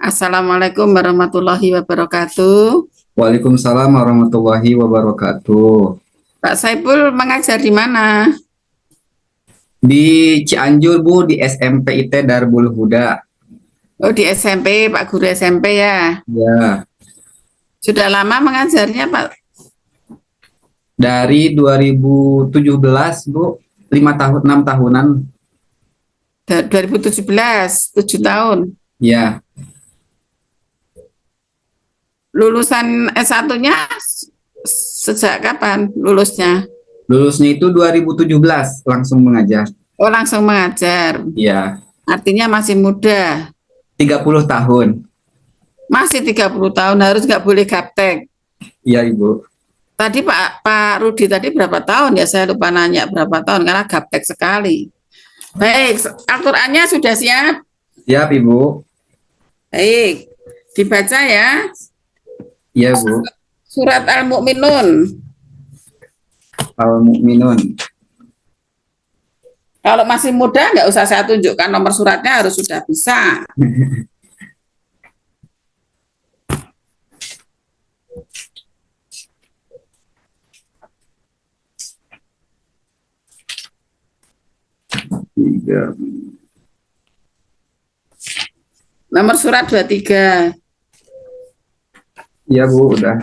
Assalamualaikum warahmatullahi wabarakatuh. Waalaikumsalam warahmatullahi wabarakatuh. Pak Saiful mengajar di mana? Di Cianjur, Bu, di SMP IT Darbul Huda. Oh, di SMP, Pak Guru SMP ya. Ya, Sudah lama mengajarnya, Pak? dari 2017, Bu, 5 tahun, 6 tahunan. 2017, 7 tahun. Ya, Lulusan S1-nya sejak kapan lulusnya? lulusnya itu 2017, langsung mengajar. Oh, langsung mengajar. Ya, Artinya masih muda. 30 tahun. Masih 30 tahun, harus nggak boleh gaptek. Iya, Ibu. Tadi Pak Rudi tadi berapa tahun ya? Saya lupa nanya berapa tahun, karena gaptek sekali. Baik, Al-Qur'annya sudah siap? Siap, Ibu. Baik, dibaca ya. Iya, Bu. Surat Al-Mu'minun. Al-Mu'minun. Kalau masih muda nggak usah saya tunjukkan nomor suratnya, harus sudah bisa. Tiga. Nomor surat 23. Iya, Bu, udah.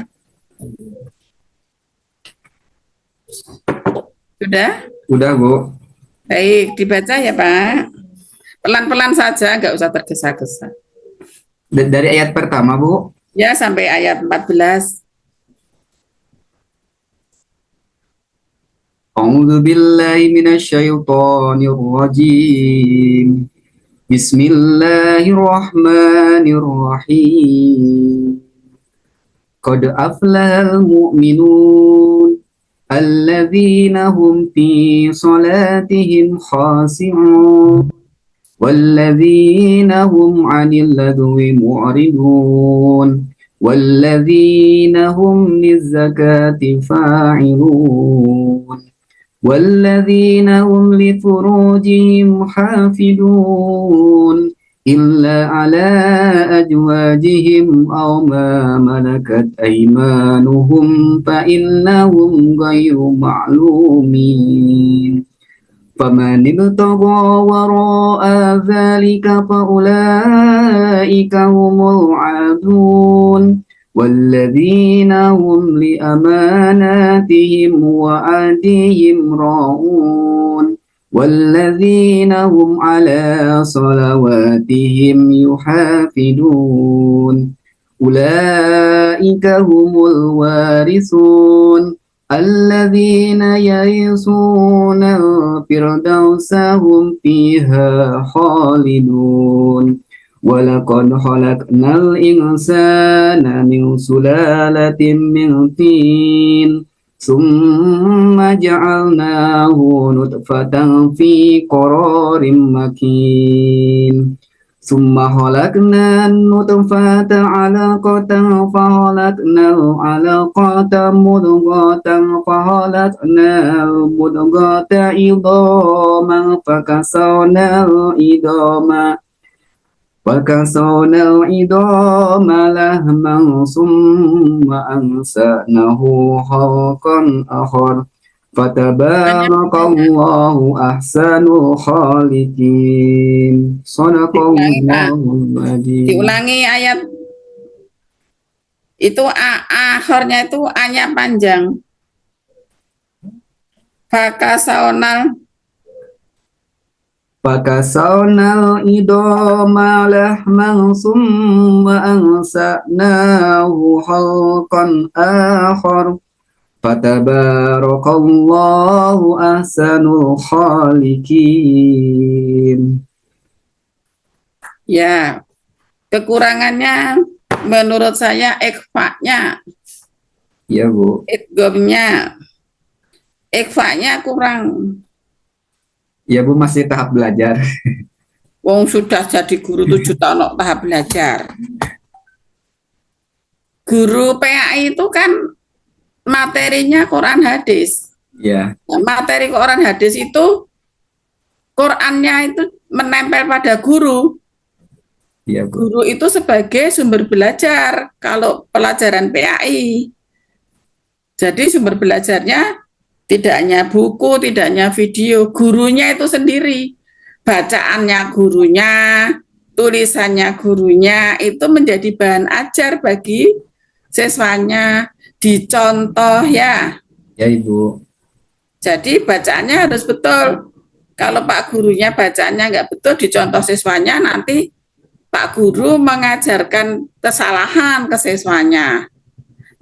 Sudah? Udah, Bu. Baik, dibaca ya Pak. Pelan-pelan saja, nggak usah tergesa-gesa. Dari ayat pertama, Bu. Ya, sampai ayat 14. A'udzu billahi minasyaitonir rajim. Bismillahirrahmanirrahim. Qad aflahal mu'minun alladzina hum fi salatihim khashi'un walladzina hum 'anil lagwi mu'ridun walladzina hum lizzakati fa'ilun والذين هم لفروجهم حافظون إلا على أزواجهم أو ما ملكت أيمانهم فإنهم غير معلومين فمن ابتغى وراء ذلك فأولئك هم العادون والذين هم لأماناتهم وعهدهم راعون والذين هم على صلواتهم يحافظون أولئك هم الوارثون الذين يرثون الفردوس هم فيها خالدون ولقد خلقنا الإنسان من سلالة من طين ثم جعلناه نطفة في قرار مكين ثم خلقنا النطفة علقة فخلقنا العلقة مضغة فخلقنا المضغة عظاما فكسونا العظام لحما ثم أنشأناه خلقا آخر فتبارك الله أحسن الخالقين صدق Diulangi Pak. الله العظيم. Diulangi ayat itu, akhirnya itu A-nya panjang. Fakasaonal. فكسونا العظام لحما ثم أنشأناه خلقا آخر فتبارك الله أحسن الخالقين. Ya, kekurangannya menurut saya ikhfa-nya, Ya, Bu. idghamnya. Ikhfa-nya kurang. Ya, Bu, masih tahap belajar. Wong sudah jadi guru 7 tahun kok tahap belajar. Guru PAI itu kan materinya Quran hadis. Ya, Nah, materi Quran hadis itu Qurannya itu menempel pada guru. Iya, Bu. Guru itu sebagai sumber belajar kalau pelajaran PAI. Jadi sumber belajarnya tidak hanya buku, tidak hanya video, gurunya itu sendiri. Bacaannya gurunya, tulisannya gurunya itu menjadi bahan ajar bagi siswanya. Dicontoh ya. Ya, Ibu. Jadi bacaannya harus betul. Kalau Pak gurunya bacaannya nggak betul, dicontoh siswanya, nanti Pak guru mengajarkan kesalahan ke siswanya.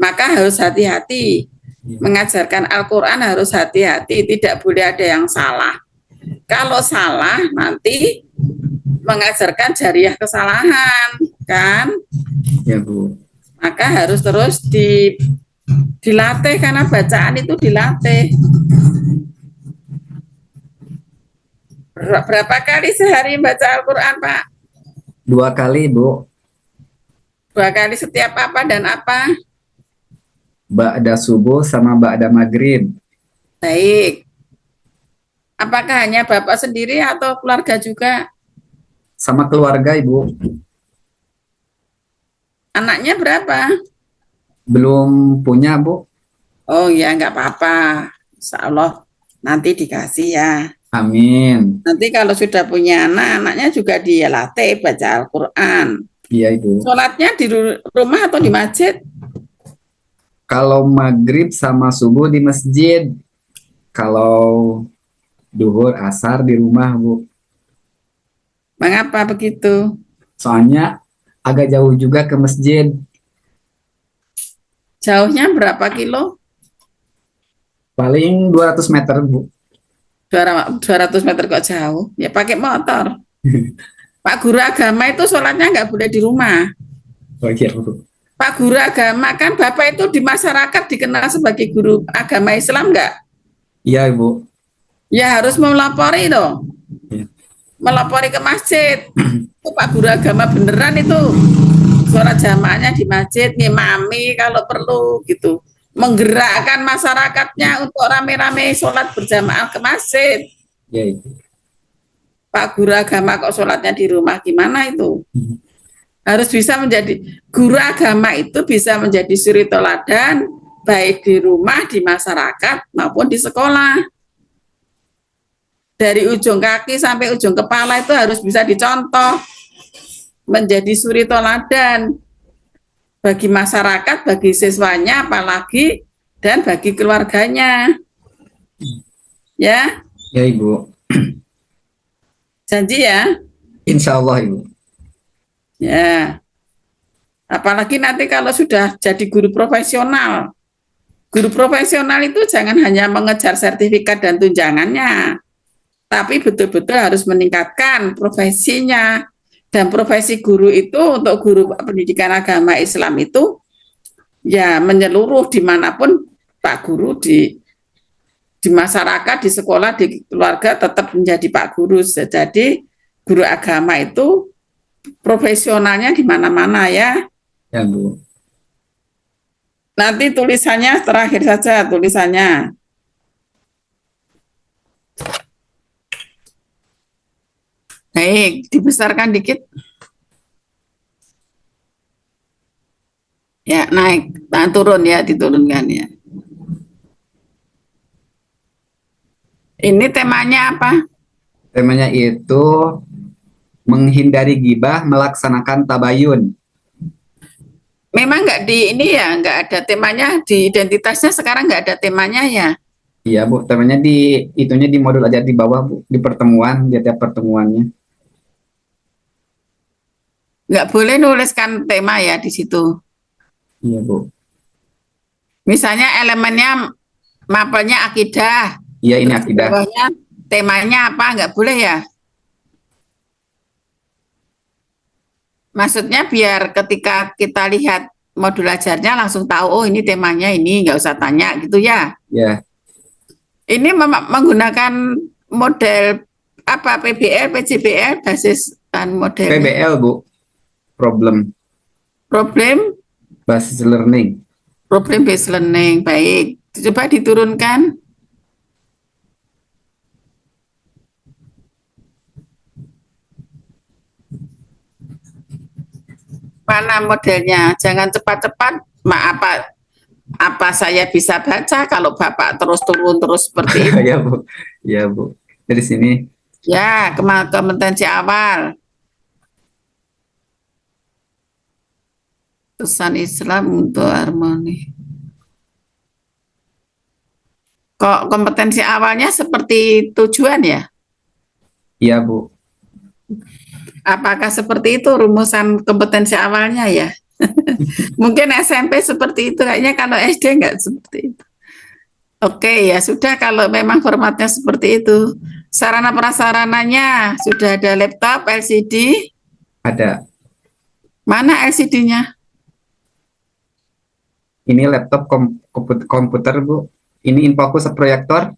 Maka harus hati-hati. Iya. Mengajarkan Al-Quran harus hati-hati, tidak boleh ada yang salah. Kalau salah, nanti mengajarkan jariah kesalahan, kan? Ya, Bu. Maka harus terus dilatih, karena bacaan itu dilatih. Berapa kali sehari baca Al-Quran, Pak? 2 kali, Bu. 2 kali setiap apa dan apa? Ba'da subuh sama ba'da maghrib. Baik. Apakah hanya Bapak sendiri atau keluarga juga? Sama keluarga, Ibu. Anaknya berapa? Belum punya, Bu. Oh ya, nggak apa-apa. Insya Allah nanti dikasih ya. Amin. Nanti kalau sudah punya anak, anaknya juga dia latih baca Al-Quran. Iya, Ibu. Sholatnya di rumah atau di masjid? Kalau maghrib sama subuh di masjid. Kalau duhur, asar di rumah, Bu. Mengapa begitu? Soalnya agak jauh juga ke masjid. Jauhnya berapa kilo? Paling 200 meter, Bu. 200 meter kok jauh? Ya pakai motor. Pak guru agama itu sholatnya nggak boleh di rumah. Oh iya, Bu. Pak guru agama kan Bapak itu di masyarakat dikenal sebagai guru agama Islam nggak? Iya, Ibu. Ya harus melapori dong. Iya. Melapori ke masjid. Itu Pak guru agama beneran itu. Sholat jamaahnya di masjid, ngimami kalau perlu gitu. Menggerakkan masyarakatnya untuk rame-rame sholat berjamaah ke masjid. Iya, Ibu. Pak guru agama kok sholatnya di rumah, gimana itu? Harus bisa menjadi guru agama, itu bisa menjadi suri teladan baik di rumah, di masyarakat maupun di sekolah. Dari ujung kaki sampai ujung kepala itu harus bisa dicontoh, menjadi suri teladan bagi masyarakat, bagi siswanya, apalagi dan bagi keluarganya. Ya, Ya, Ibu. janji ya. Insya Allah, Ibu. Ya, apalagi nanti kalau sudah jadi guru profesional. Guru profesional itu jangan hanya mengejar sertifikat dan tunjangannya, tapi betul-betul harus meningkatkan profesinya. Dan profesi guru itu untuk guru pendidikan agama Islam itu ya menyeluruh dimanapun Pak Guru di masyarakat, di sekolah, di keluarga tetap menjadi Pak Guru. Jadi guru agama itu profesionalnya di mana-mana ya. Ya, Bu. Nanti tulisannya terakhir saja tulisannya. Baik, dibesarkan dikit. Ya, naik. Nah, turun ya, diturunkan ya. Ini temanya apa? Temanya itu menghindari gibah, melaksanakan tabayun. Memang nggak di ini ya, nggak ada temanya di identitasnya, sekarang nggak ada temanya ya. Iya, Bu. Temanya itunya di modul aja di bawah, Bu. Di pertemuan, di tiap pertemuannya. Nggak boleh nuliskan tema ya di situ. Iya, Bu. Misalnya elemennya mapelnya akidah, Iya, ini terus di akidah. bawahnya temanya apa, nggak boleh ya. Maksudnya biar ketika kita lihat modul ajarnya langsung tahu, oh ini temanya ini, nggak usah tanya gitu ya. Ya, Ini menggunakan model apa, PBL, PJBL, basis dan modelnya. PBL, Bu. Problem Problem Based Learning. Problem based learning. Baik, coba diturunkan. Mana modelnya? Jangan cepat-cepat. Apa saya bisa baca kalau Bapak terus turun terus seperti itu? Ya Bu, ya Bu. Dari sini, Ya, kompetensi awal. Pesan Islam untuk harmoni. Kok kompetensi awalnya seperti tujuan ya? ya Bu. Apakah seperti itu rumusan kompetensi awalnya ya? Mungkin SMP seperti itu, kayaknya kalau SD nggak seperti itu. Oke, ya sudah kalau memang formatnya seperti itu. Sarana prasarananya sudah ada laptop, LCD. Ada. Mana LCD-nya? Ini laptop komputer Bu. Ini infocus proyektor.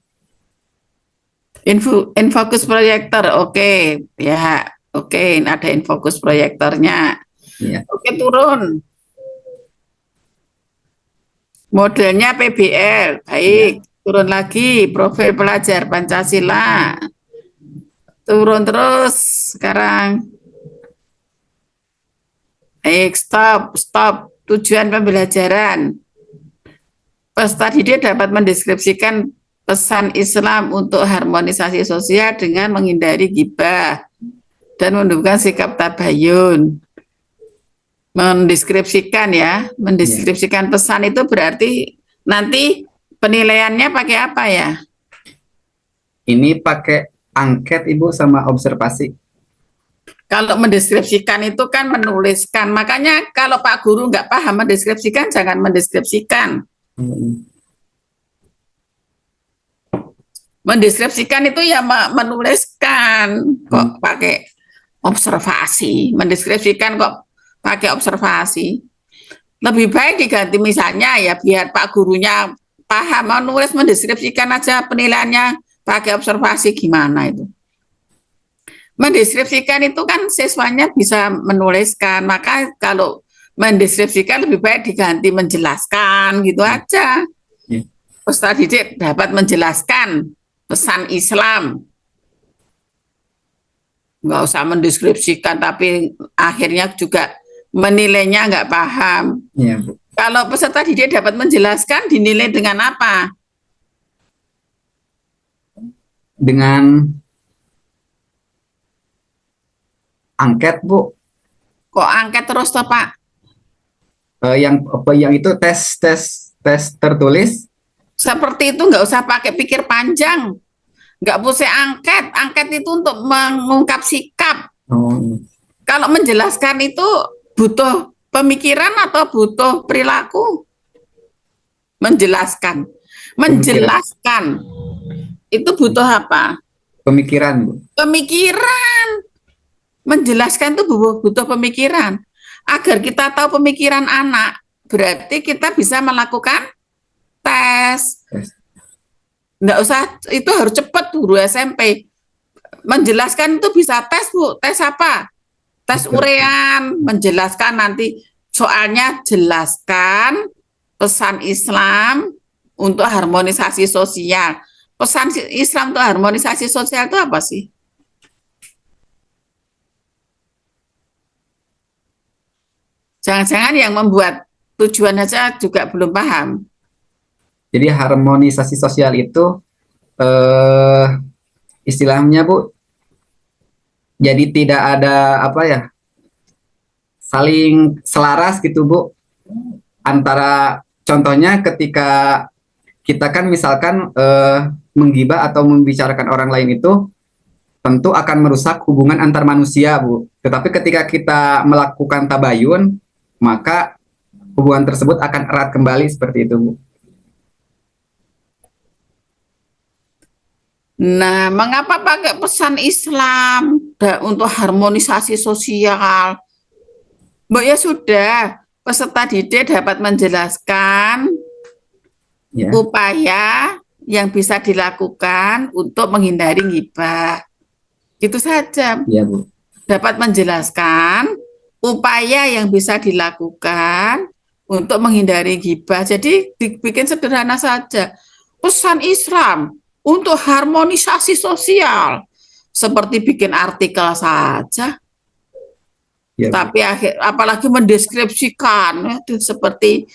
Infocus proyektor, oke. Ya, oke, ada infocus proyektornya. Ya. Oke, turun. Modelnya PBL, baik. Turun lagi, profil pelajar Pancasila. Turun terus sekarang. Baik, stop. Tujuan pembelajaran. Peserta didik dapat mendeskripsikan pesan Islam untuk harmonisasi sosial dengan menghindari ghibah dan menunjukkan sikap tabayun. Mendeskripsikan pesan itu berarti nanti penilaiannya pakai apa ya? Ini pakai angket Ibu sama observasi. Kalau mendeskripsikan itu kan menuliskan, makanya kalau Pak Guru nggak paham mendeskripsikan, jangan mendeskripsikan. Mendeskripsikan itu ya menuliskan, kok pakai observasi. Mendeskripsikan kok pakai observasi. Lebih baik diganti misalnya ya biar Pak Gurunya paham, menulis mendeskripsikan aja penilaiannya pakai observasi gimana itu. Mendeskripsikan itu kan siswanya bisa menuliskan, maka kalau mendeskripsikan lebih baik diganti menjelaskan gitu aja. Peserta didik dapat menjelaskan pesan Islam. Nggak usah mendeskripsikan, tapi akhirnya juga menilainya nggak paham. Ya, Bu. Kalau peserta didik dapat menjelaskan, dinilai dengan apa? Dengan angket, Bu. Kok angket terus toh, Pak? Yang itu tes tertulis. Seperti itu nggak usah pakai pikir panjang. Nggak usah angket. Angket itu untuk mengungkap sikap. Kalau menjelaskan itu butuh pemikiran atau butuh perilaku? Menjelaskan. Itu butuh apa? Pemikiran, Bu. Pemikiran. Menjelaskan itu butuh pemikiran. Agar kita tahu pemikiran anak, berarti kita bisa melakukan tes. Nggak usah, itu harus cepat guru SMP. Menjelaskan itu bisa tes, Bu. Tes apa? Tes urean. Menjelaskan nanti soalnya jelaskan pesan Islam untuk harmonisasi sosial. Pesan Islam untuk harmonisasi sosial itu apa sih? Jangan-jangan yang membuat tujuan aja juga belum paham. Jadi harmonisasi sosial itu istilahnya, Bu, jadi tidak ada saling selaras gitu, Bu, antara contohnya ketika kita kan misalkan menggibah atau membicarakan orang lain itu tentu akan merusak hubungan antar manusia, Bu. Tetapi ketika kita melakukan tabayun, maka hubungan tersebut akan erat kembali seperti itu, Bu. Nah, mengapa pakai pesan Islam untuk harmonisasi sosial? Mbak ya sudah, peserta didik dapat menjelaskan upaya yang bisa dilakukan untuk menghindari ghibah. Itu saja. Ya, Bu. Dapat menjelaskan upaya yang bisa dilakukan untuk menghindari ghibah. Jadi dibikin sederhana saja. Pesan Islam untuk harmonisasi sosial. Seperti bikin artikel saja. Ya, Bu. Tapi apalagi mendeskripsikan, itu seperti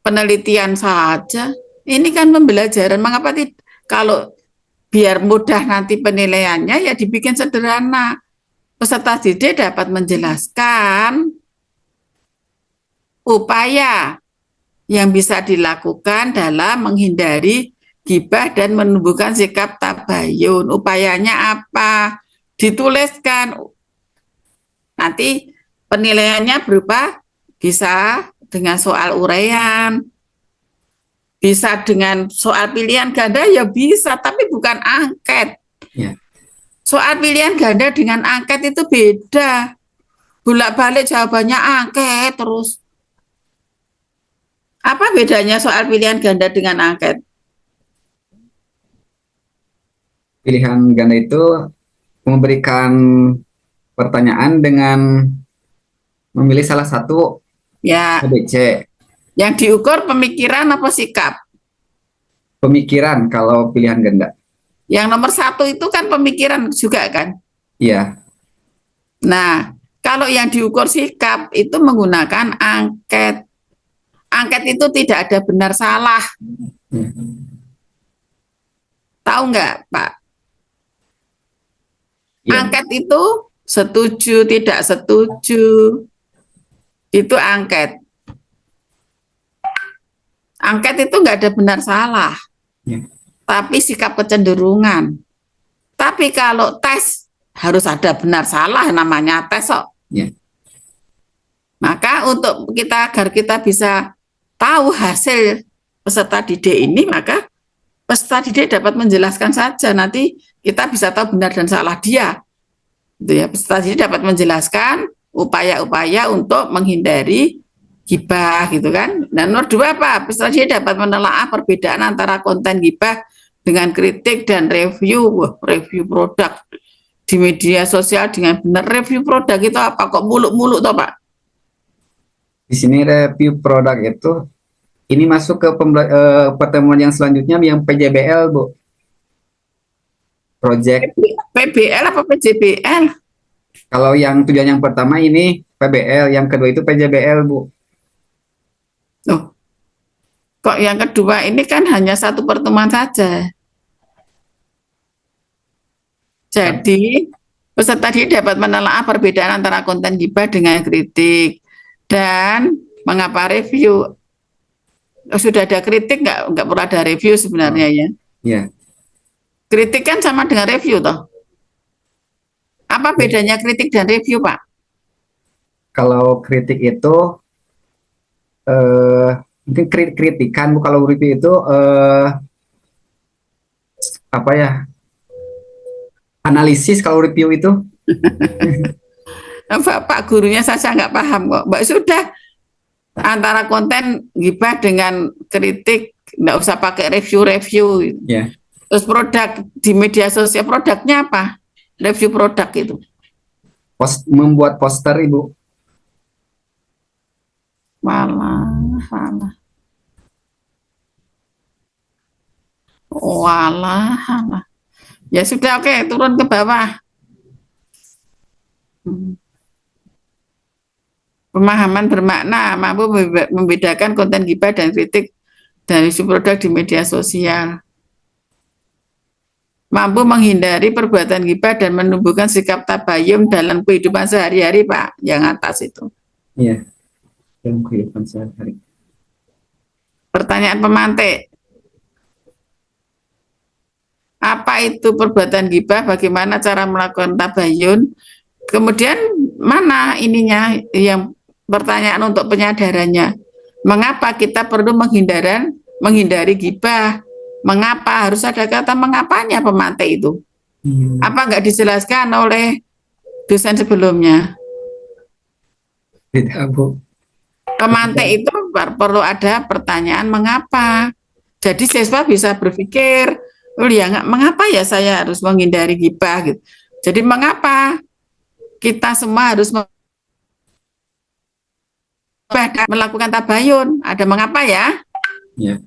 penelitian saja. Ini kan pembelajaran. Mengapa kalau biar mudah nanti penilaiannya ya dibikin sederhana. Peserta didik dapat menjelaskan upaya yang bisa dilakukan dalam menghindari gibah dan menumbuhkan sikap tabayun. Upayanya apa? Dituliskan. Nanti penilaiannya berupa bisa dengan soal uraian, bisa dengan soal pilihan ganda ya bisa, tapi bukan angket. Ya. Soal pilihan ganda dengan angket itu beda. Bolak-balik jawabannya angket terus. Apa bedanya soal pilihan ganda dengan angket? Pilihan ganda itu memberikan pertanyaan dengan memilih salah satu Ya, ABC. yang diukur pemikiran apa sikap? Pemikiran kalau pilihan ganda. Yang nomor satu itu kan pemikiran juga kan? Iya. Nah, kalau yang diukur sikap itu menggunakan angket. Angket itu tidak ada benar salah. Ya. Tahu nggak, Pak? Iya. Angket itu setuju, tidak setuju. Itu angket. Angket itu nggak ada benar salah, Ya. tapi sikap kecenderungan. Tapi kalau tes harus ada benar salah, namanya tes kok. Ya. Maka untuk kita agar kita bisa tahu hasil peserta didik ini, maka peserta didik dapat menjelaskan saja. Nanti kita bisa tahu benar dan salah dia. Gitu ya. Peserta didik dapat menjelaskan upaya-upaya untuk menghindari gibah gitu kan. Dan nomor dua apa? Peserta didik dapat menelaah perbedaan antara konten gibah dengan kritik dan review, review produk di media sosial dengan benar. Review produk itu apa? Kok muluk-muluk toh Pak? Di sini review produk itu ini masuk ke pertemuan yang selanjutnya yang PJBL, Bu. Project. PBL apa PJBL? Kalau yang tujuan yang pertama ini PBL, yang kedua itu PJBL, Bu. Oh, kok yang kedua ini kan hanya satu pertemuan saja. Jadi peserta didik dapat menelaah perbedaan antara konten gibah dengan kritik dan mengapa review. Sudah ada kritik nggak perlu ada review sebenarnya ya. Ya. Kritik kan sama dengan review toh. Apa bedanya kritik dan review Pak? Kalau kritik itu mungkin kritikan, Bu. Kalau review itu apa ya? Analisis kalau review itu. Pak gurunya saja nggak paham kok. Mbak sudah antara konten gibah dengan kritik nggak usah pakai review-review. Ya. Terus produk di media sosial produknya apa? Review produk itu. Membuat poster, Ibu. Walah, walah. Walah, walah. Ya sudah oke, turun ke bawah. Pemahaman bermakna mampu membedakan konten gibah dan kritik dari produk di media sosial. Mampu menghindari perbuatan gibah dan menumbuhkan sikap tabayum dalam kehidupan sehari-hari, Pak. Yang atas itu. Iya. Dalam kehidupan sehari-hari. Pertanyaan pemantik. Apa itu perbuatan gibah? Bagaimana cara melakukan tabayun? Kemudian mana ininya yang pertanyaan untuk penyadarannya? Mengapa kita perlu menghindari gibah? Mengapa harus ada kata mengapanya pemantik itu? Apa nggak dijelaskan oleh dosen sebelumnya? Tidak, Bu. Pemantik itu perlu ada pertanyaan mengapa. Jadi siswa bisa berpikir, oh ya mengapa ya saya harus menghindari gibah gitu. Jadi mengapa kita semua harus melakukan tabayun? Ada mengapa ya? Ya.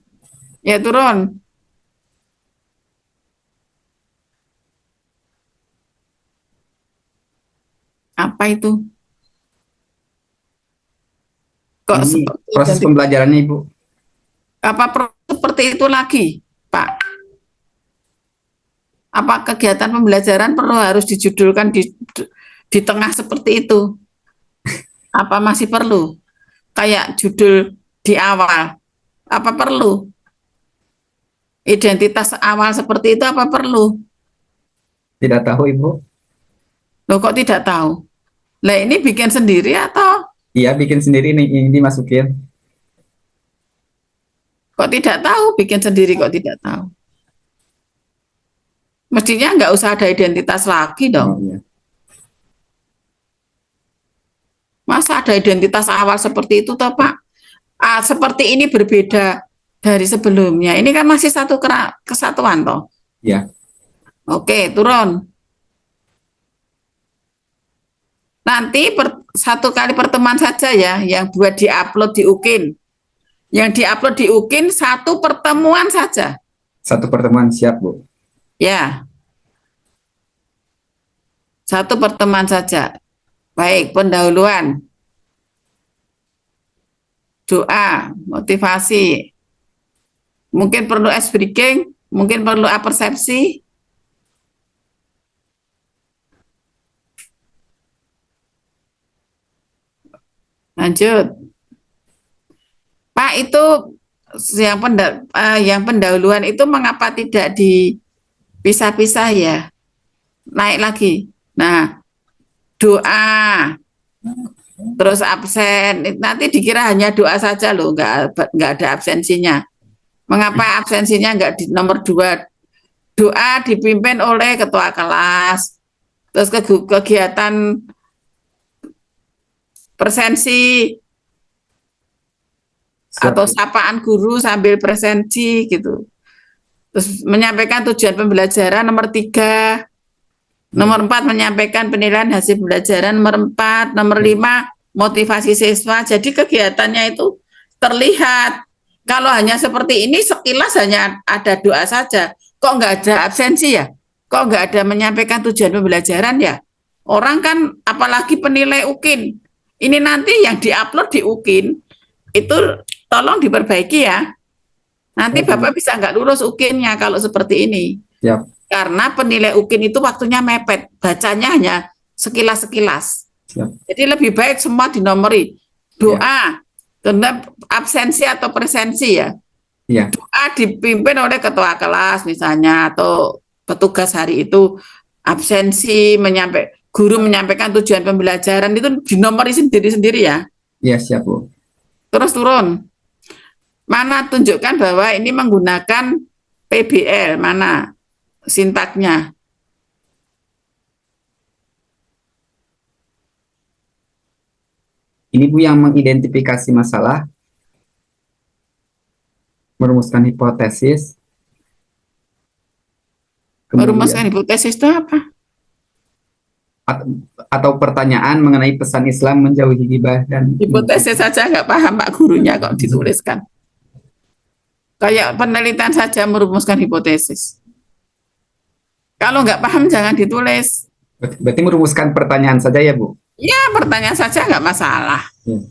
Ya turun. Apa itu? Kok Ini seperti proses identitas? pembelajarannya Ibu. Apa seperti itu lagi, Pak? Apa kegiatan pembelajaran perlu harus dijudulkan di tengah seperti itu? Apa masih perlu? Kayak judul di awal. Apa perlu? Identitas awal seperti itu apa perlu? Tidak tahu Ibu. Loh kok tidak tahu? Lah ini bikin sendiri atau Iya, bikin sendiri nih, ini dimasukin. kok tidak tahu? Bikin sendiri kok tidak tahu? Mestinya nggak usah ada identitas lagi Oh dong. iya. Masa ada identitas awal seperti itu toh Pak? Seperti ini berbeda dari sebelumnya. Ini kan masih satu kesatuan toh. Iya. Oke, turun. Nanti satu kali pertemuan saja ya, yang buat diupload di UKIN. Yang diupload di UKIN satu pertemuan saja. Satu pertemuan siap Bu. Ya, satu pertemuan saja. Baik, pendahuluan, doa, motivasi. Mungkin perlu ice breaking, mungkin perlu apersepsi. Lanjut. Pak, itu yang pendahuluan itu mengapa tidak dipisah-pisah ya? Naik lagi. Nah, doa, terus absen. Nanti dikira hanya doa saja loh, nggak ada absensinya. Mengapa absensinya nggak di nomor 2? Doa dipimpin oleh ketua kelas. Terus kegiatan presensi Siap atau Bu. sapaan guru sambil presensi gitu. Terus menyampaikan tujuan pembelajaran nomor 3. Nomor 4 menyampaikan penilaian hasil pembelajaran. Nomor 4, nomor 5 motivasi siswa. Jadi kegiatannya itu terlihat. Kalau hanya seperti ini sekilas hanya ada doa saja. Kok nggak ada absensi ya? Kok nggak ada menyampaikan tujuan pembelajaran ya? Orang kan apalagi penilai UKIN. Ini nanti yang diupload di UKIN itu tolong diperbaiki ya. Nanti Bapak bisa nggak lulus UKIN-nya kalau seperti ini. Siap. Karena penilai UKIN itu waktunya mepet, bacanya hanya sekilas-sekilas. Siap. Jadi lebih baik semua dinomori. Doa, karena absensi atau presensi ya. Iya. Doa dipimpin oleh ketua kelas misalnya atau petugas hari itu, absensi guru menyampaikan tujuan pembelajaran itu dinomori sendiri-sendiri ya. Iya, siap Bu. Terus turun. Mana tunjukkan bahwa ini menggunakan PBL, mana sintaknya. Ini Bu yang mengidentifikasi masalah, merumuskan hipotesis, Merumuskan kemudian hipotesis itu apa? atau pertanyaan mengenai pesan Islam menjauhi gibah dan Hipotesis saja nggak paham Pak gurunya kok dituliskan. Kayak penelitian saja merumuskan hipotesis. Kalau nggak paham jangan ditulis. Berarti merumuskan pertanyaan saja ya Bu? Ya pertanyaan saja nggak masalah. Ya.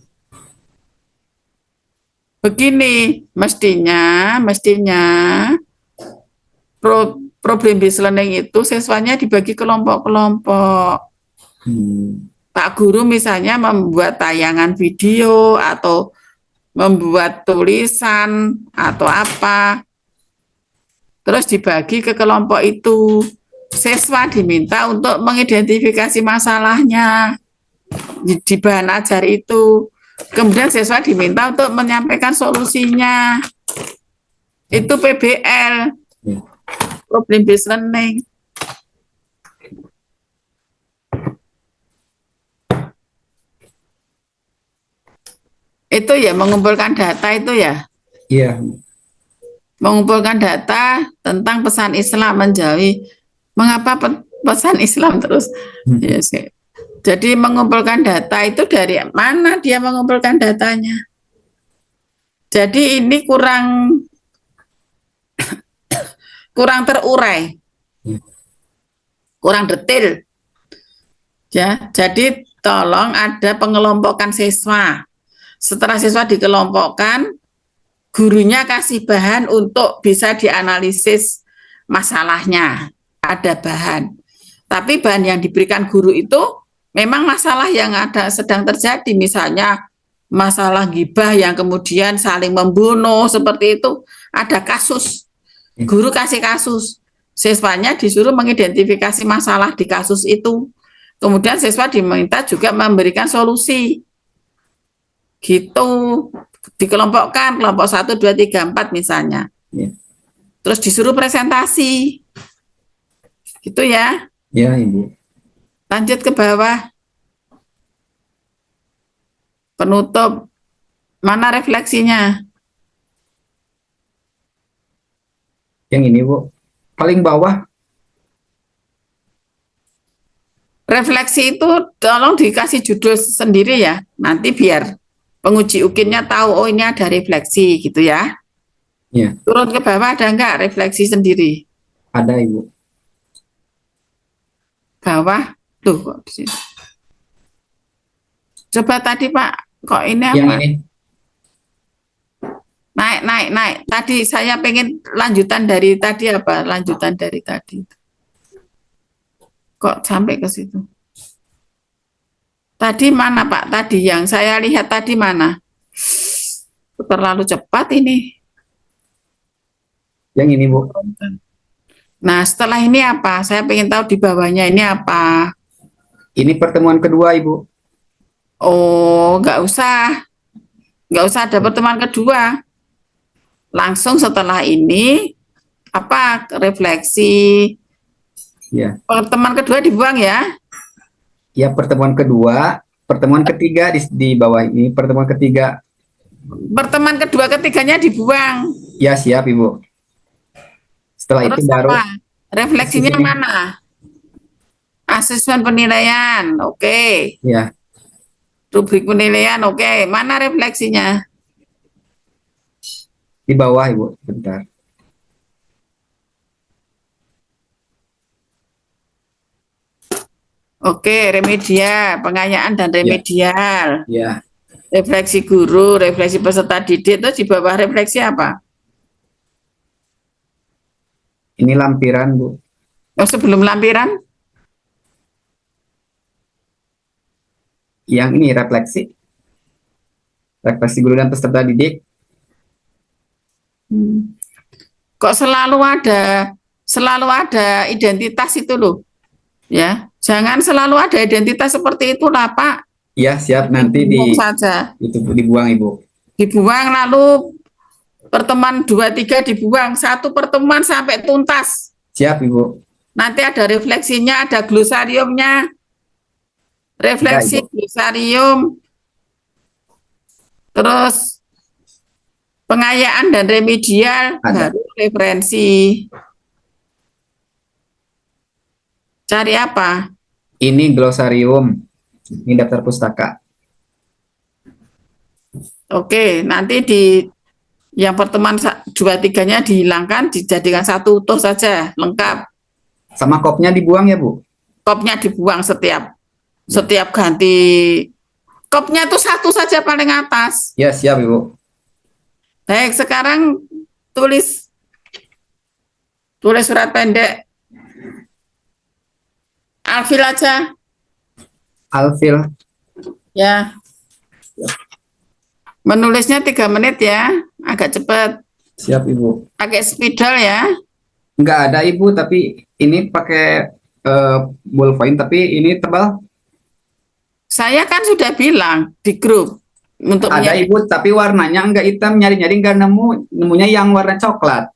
Begini, mestinya problem based learning itu siswanya dibagi kelompok-kelompok. Pak guru misalnya membuat tayangan video atau membuat tulisan atau apa, terus dibagi ke kelompok itu. Siswa diminta untuk mengidentifikasi masalahnya di bahan ajar itu. Kemudian siswa diminta untuk menyampaikan solusinya. Itu PBL, problem based learning. Itu ya mengumpulkan data itu ya. Iya. Mengumpulkan data tentang pesan Islam menjauhi. Mengapa pesan Islam terus? Yes. Jadi mengumpulkan data itu dari mana dia mengumpulkan datanya? Jadi ini kurang terurai, kurang detail. Ya, jadi tolong ada pengelompokan siswa. Setelah siswa dikelompokkan, gurunya kasih bahan untuk bisa dianalisis masalahnya. Ada bahan. Tapi bahan yang diberikan guru itu memang masalah yang ada sedang terjadi. Misalnya masalah gibah yang kemudian saling membunuh seperti itu. Ada kasus. Guru kasih kasus. Siswanya disuruh mengidentifikasi masalah di kasus itu. Kemudian siswa diminta juga memberikan solusi. Gitu. Dikelompokkan, kelompok 1, 2, 3, 4 misalnya. Ya. Terus disuruh presentasi. Gitu ya. Ya, Ibu. Lanjut ke bawah. Penutup. Mana refleksinya? Yang ini, Bu. Paling bawah. Refleksi itu tolong dikasih judul sendiri ya. Nanti biar penguji UKIN-nya tahu, oh ini ada refleksi gitu ya. Ya, Turun ke bawah ada enggak refleksi sendiri? ada, Ibu. Bawah. Tuh kok di sini. Coba tadi Pak, kok ini Yang apa? ini. Naik. Tadi saya pengen lanjutan dari tadi apa? Lanjutan dari tadi. Kok sampai ke situ? Tadi mana Pak? Tadi yang saya lihat tadi mana? Terlalu cepat ini. Yang ini, Bu. Nah, setelah ini apa? Saya pengen tahu di bawahnya ini apa. Ini pertemuan kedua, Ibu. Oh, nggak usah. Nggak usah ada pertemuan kedua. Langsung setelah ini, apa refleksi. Ya. Pertemuan kedua dibuang ya. Ya, pertemuan kedua. Pertemuan ketiga di bawah ini. Pertemuan ketiga. Pertemuan kedua ketiganya dibuang. Ya, siap, Ibu. Setelah Terus itu baru apa? Refleksinya sini. mana? Asesmen penilaian, oke. Ya, Rubrik penilaian, oke. Mana refleksinya? di bawah, Ibu. Bentar. Oke, remedial, pengayaan dan remedial. Ya, Refleksi guru, refleksi peserta didik, itu di bawah refleksi apa? ini lampiran, Bu. Oh, sebelum lampiran? Yang ini refleksi. Refleksi guru dan peserta didik. Kok selalu ada identitas itu loh. Ya, jangan selalu ada identitas seperti itulah, Pak. Ya, siap. Nanti Dibuang saja. itu dibuang, Ibu. Dibuang lalu pertemuan 2, 3 dibuang. Satu pertemuan sampai tuntas. Siap, Ibu. Nanti ada refleksinya, ada glosariumnya. Refleksi, Ya, Ibu. glosarium. Terus pengayaan dan remedial, Ada. baru referensi. Cari apa? Ini glosarium. Ini daftar pustaka. Oke, nanti di yang pertemuan 2, 3-nya dihilangkan, dijadikan satu utuh saja, lengkap. Sama kopnya dibuang ya, Bu? Kopnya dibuang setiap ganti. Kopnya itu satu saja paling atas. Ya, siap, Ibu. Baik, sekarang tulis surat pendek. Alfil aja. Alfil. Ya. Menulisnya 3 menit ya, agak cepat. Siap, Ibu. Pakai spidol ya. Nggak ada, Ibu, tapi ini pakai ballpoint, tapi ini tebal. Saya kan sudah bilang di grup untuk Ada, Ibu, tapi warnanya nggak hitam, nyari-nyari nggak nemu, nemunya yang warna coklat.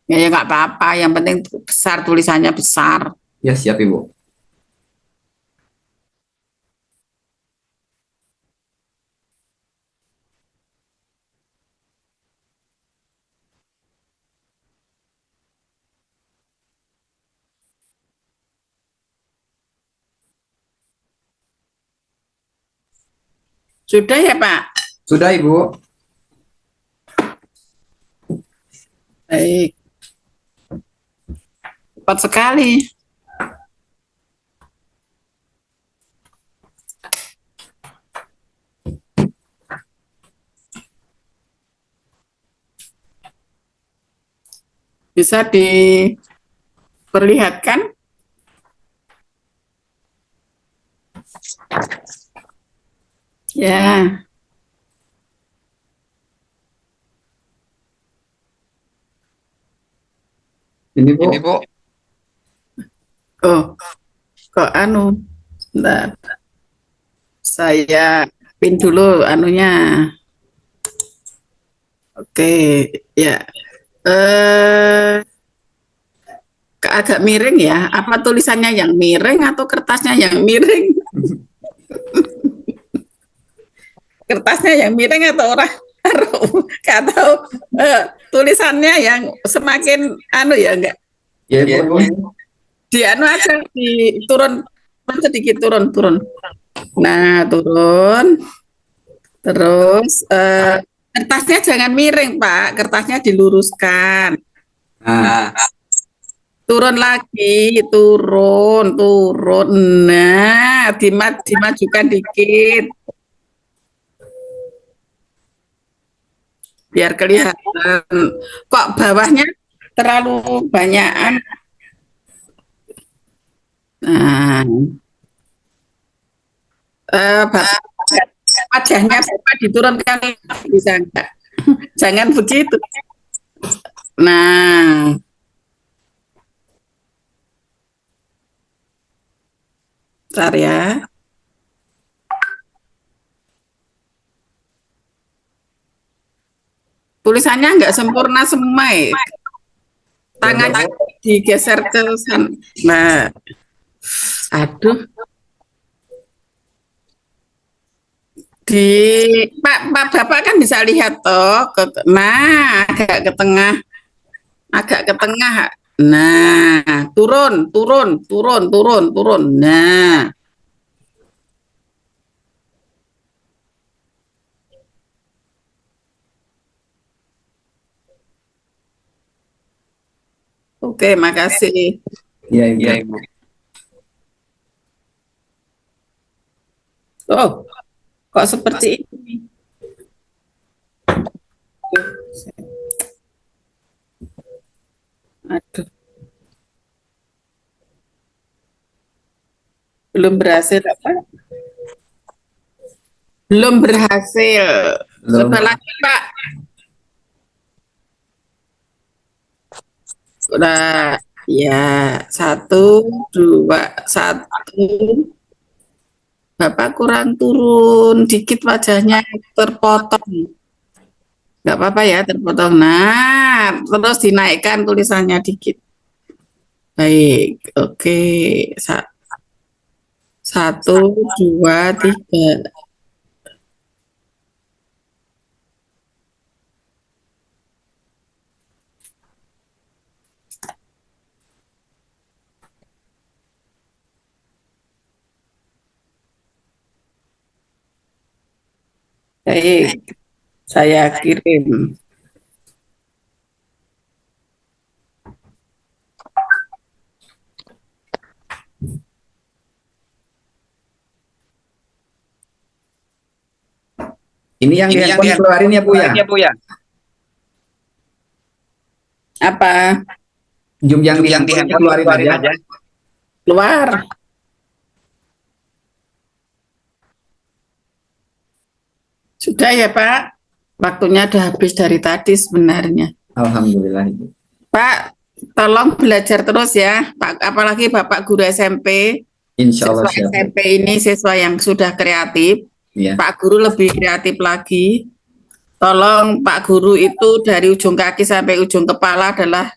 ya nggak apa-apa, yang penting besar, tulisannya besar. Ya, siap, Ibu. Sudah ya Pak? Sudah, Ibu. Baik. Cepat sekali. Bisa diperlihatkan? Ya. Ini Bu. Ini Bu. Oh, kok bentar. Saya pin dulu anunya. Oke, ya. Agak miring ya. Apa tulisannya yang miring atau kertasnya yang miring? Kertasnya yang miring atau orang atau tulisannya yang semakin ya enggak? Ya Ya, Bu. Bu. Di aja turun sedikit turun. Nah, turun. Terus kertasnya jangan miring, Pak. Kertasnya diluruskan. Nah, Turun lagi, turun. Nah, dimajukan dikit. Biar kelihatan. Kok bawahnya terlalu banyakan? Nah, wajahnya Bapak diturunkan bisa enggak? Jangan begitu. Nah, bentar ya. Tulisannya enggak sempurna semua ya. Tangannya digeser ke sana. Nah, aduh. Di Pak Bapak kan bisa lihat toh. Nah, agak ke tengah. Nah, turun. Nah, oke, makasih. iya Ibu. Ya, Ibu. Oh, kok seperti ini? Aduh, belum berhasil apa? Belum berhasil. Belum. Coba lagi, Pak. Udah, ya, 1, 2, 1. Bapak kurang turun dikit wajahnya terpotong. Nggak apa-apa ya terpotong. Nah, terus dinaikkan tulisannya dikit. Baik, oke. 1, 2, 3. Baik, saya kirim. Ini yang di handphone keluarin ya Bu ya. Ya, Bu ya. Apa? Zoom yang di Yang di handphone handphone keluarin aja. Keluar. Sudah ya Pak? Waktunya udah habis dari tadi sebenarnya. Alhamdulillah Ibu. Pak, tolong belajar terus ya, Pak. Apalagi Bapak guru SMP. Insya Allah Siswa siap. SMP ini siswa yang sudah kreatif. Iya. Pak Guru lebih kreatif lagi. Tolong Pak Guru itu dari ujung kaki sampai ujung kepala adalah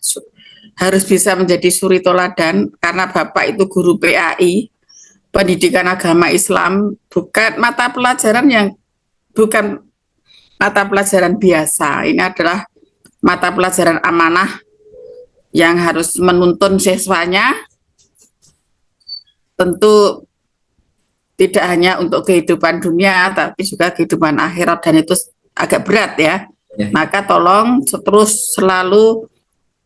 harus bisa menjadi suri toladan karena Bapak itu guru PAI, Pendidikan Agama Islam, bukan mata pelajaran biasa. Ini adalah mata pelajaran amanah yang harus menuntun siswanya, tentu tidak hanya untuk kehidupan dunia, tapi juga kehidupan akhirat, dan itu agak berat ya. Ya. Maka tolong terus selalu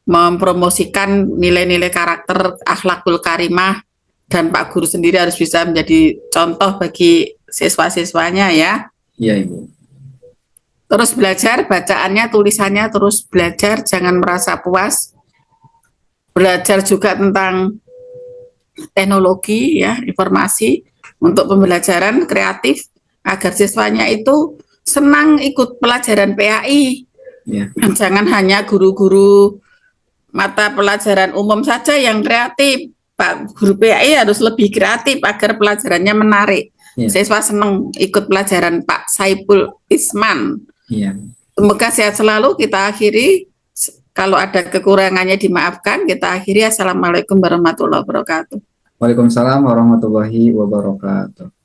mempromosikan nilai-nilai karakter akhlakul karimah, dan Pak Guru sendiri harus bisa menjadi contoh bagi siswa-siswanya ya. Iya Ibu. Terus belajar bacaannya, tulisannya terus belajar, jangan merasa puas. belajar juga tentang teknologi ya, informasi untuk pembelajaran kreatif agar siswanya itu senang ikut pelajaran PAI. Ya. Jangan hanya guru-guru mata pelajaran umum saja yang kreatif. Pak guru PAI harus lebih kreatif agar pelajarannya menarik. Ya. Siswa senang ikut pelajaran Pak Saipul Isman. Iya. Semoga sehat selalu. Kita akhiri. Kalau ada kekurangannya dimaafkan. Kita akhiri. Assalamualaikum warahmatullahi wabarakatuh. Waalaikumsalam warahmatullahi wabarakatuh.